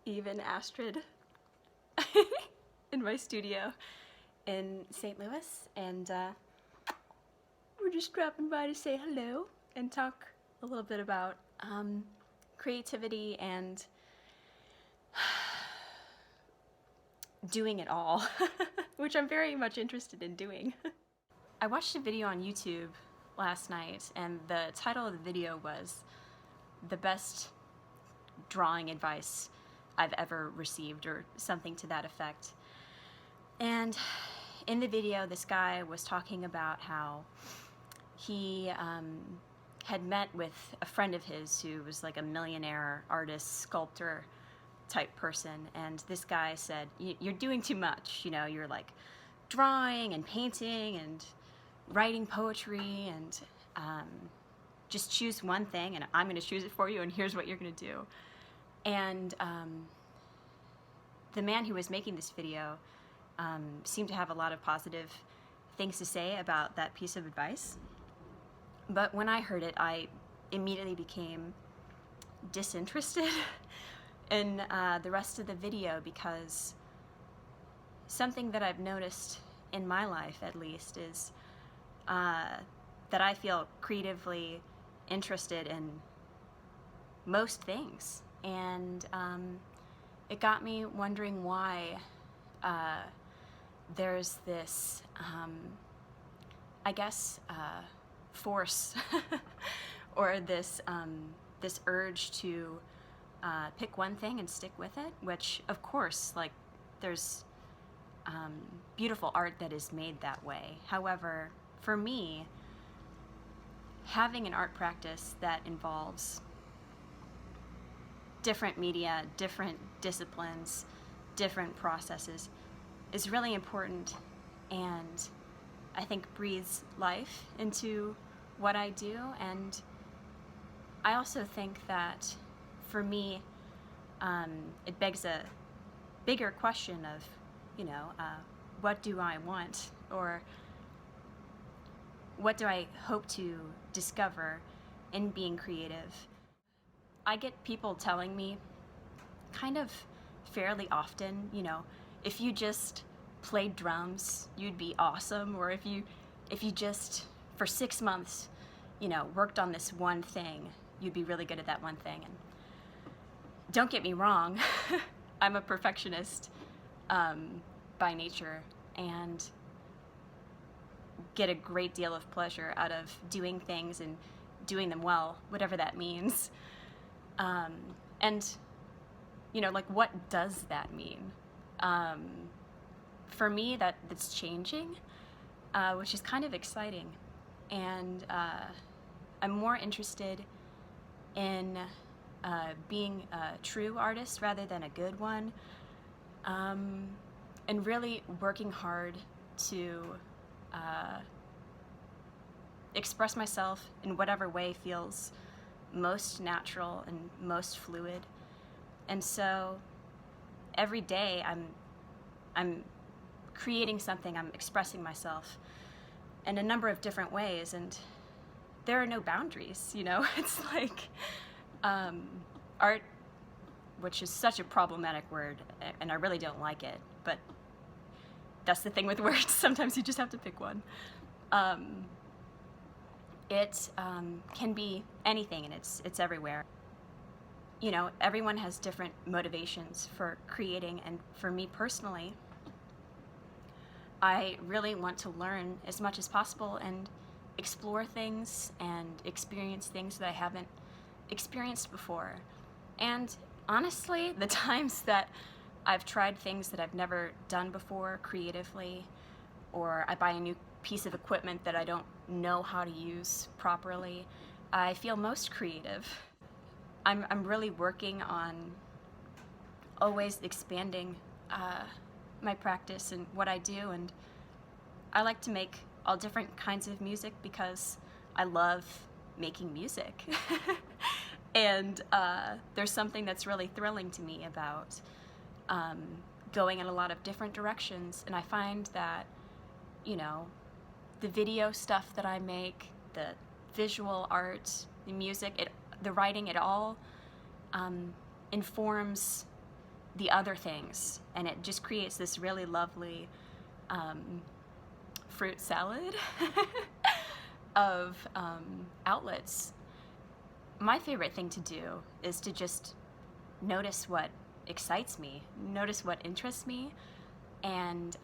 Eve and Astrid in my studio in St. Louis, and we're just dropping by to say hello and talk a little bit about creativity and doing it all, which I'm very much interested in doing. I watched a video on YouTube last night, and the title of the video was "The Best Drawing Advice I've Ever Received," or something to that effect. And in the video, this guy was talking about how he had met with a friend of his who was like a millionaire artist, sculptor type person, and this guy said, "You're doing too much, you know, you're like drawing and painting and writing poetry, and just choose one thing and I'm going to choose it for you, and here's what you're going to do." And the man who was making this video seemed to have a lot of positive things to say about that piece of advice. But when I heard it, I immediately became disinterested in the rest of the video, because something that I've noticed in my life, at least, is that I feel creatively interested in most things. And it got me wondering why there's this, I guess, force or this urge to pick one thing and stick with it, which, of course, like, there's beautiful art that is made that way. However, for me, having an art practice that involves different media, different disciplines, different processes is really important, and I think breathes life into what I do. And I also think that for me, it begs a bigger question of, you know, what do I want, or what do I hope to discover in being creative? I get people telling me kind of fairly often, you know, if you just played drums, you'd be awesome, or if you just for 6 months, you know, worked on this one thing, you'd be really good at that one thing. And don't get me wrong, I'm a perfectionist by nature, and get a great deal of pleasure out of doing things and doing them well, whatever that means. And, you know, like, what does that mean? For me, that's changing, which is kind of exciting. And I'm more interested in being a true artist rather than a good one, and really working hard to express myself in whatever way feels most natural and most fluid. And so every day I'm creating something, I'm expressing myself in a number of different ways, and there are no boundaries, you know. It's like art, which is such a problematic word, and I really don't like it, but that's the thing with words, sometimes you just have to pick one. It can be anything, and it's everywhere. You know, everyone has different motivations for creating, and for me personally, I really want to learn as much as possible and explore things and experience things that I haven't experienced before. And honestly, the times that I've tried things that I've never done before creatively, or I buy a new piece of equipment that I don't know how to use properly, I feel most creative. I'm really working on always expanding my practice and what I do, and I like to make all different kinds of music because I love making music. And there's something that's really thrilling to me about going in a lot of different directions, and I find that, you know, the video stuff that I make, the visual art, the music, the writing, it all informs the other things, and it just creates this really lovely fruit salad of outlets. My favorite thing to do is to just notice what excites me, notice what interests me, and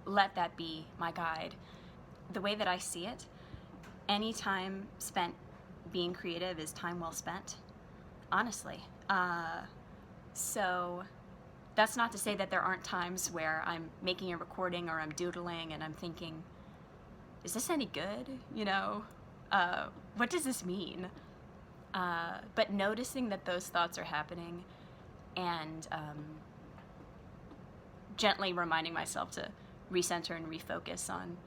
let that be my guide. The way that I see it, any time spent being creative is time well spent, honestly. So that's not to say that there aren't times where I'm making a recording or I'm doodling and I'm thinking, is this any good? You know, what does this mean? But noticing that those thoughts are happening and gently reminding myself to recenter and refocus on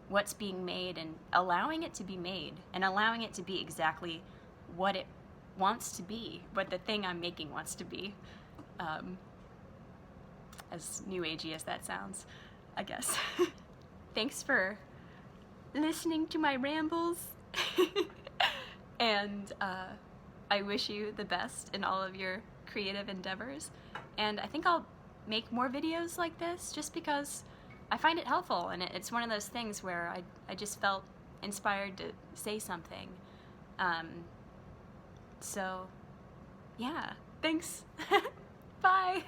what's being made and allowing it to be made and allowing it to be exactly what it wants to be, what the thing I'm making wants to be. As new agey as that sounds, I guess. Thanks for listening to my rambles. And I wish you the best in all of your creative endeavors. And I think I'll make more videos like this just because I find it helpful, and it's one of those things where I just felt inspired to say something. So, yeah, thanks. Bye.